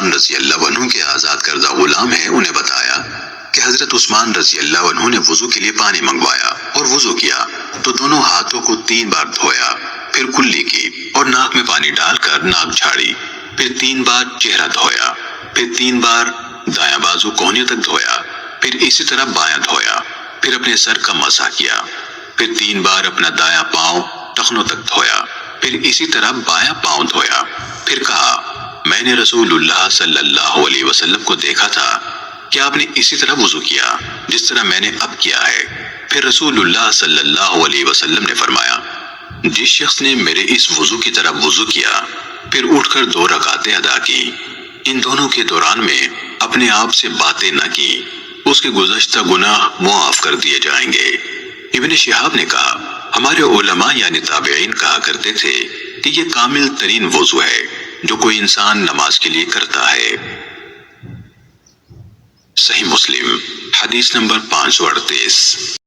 رضی اللہ عنہ کے آزاد کردہ غلام ہیں انہیں بتایا کہ حضرت عثمان رضی اللہ عنہ نے وضو کے لیے پانی منگوایا اور وضو کیا تو دونوں ہاتھوں کو 3 بار دھویا، پھر کلی کی اور ناک میں پانی ڈال کر ناک جھاڑی، پھر 3 بار چہرہ دھویا، پھر 3 بار دایاں بازو کوہنی تک دھویا، پھر اسی طرح بایاں دھویا، پھر اپنے سر کا مسح کیا، پھر 3 بار اپنا دایاں پاؤں ٹخنوں تک دھویا، پھر اسی طرح بایاں پاؤں دھویا، پھر کہا میں نے رسول اللہ صلی اللہ علیہ وسلم کو دیکھا تھا کہ آپ نے اسی طرح وضو کیا جس طرح میں نے اب کیا ہے۔ پھر رسول اللہ صلی اللہ علیہ وسلم نے فرمایا جس شخص نے میرے اس وضو کی طرح وضو کیا پھر اٹھ کر 2 رکعتیں ادا کی، ان دونوں کے دوران میں اپنے آپ سے باتیں نہ کی، اس کے گزشتہ گناہ معاف کر دیے جائیں گے۔ ابن شہاب نے کہا ہمارے علماء یعنی تابعین کہا کرتے تھے کہ یہ کامل ترین وضو ہے جو کوئی انسان نماز کے لیے کرتا ہے۔ صحیح مسلم حدیث نمبر 538۔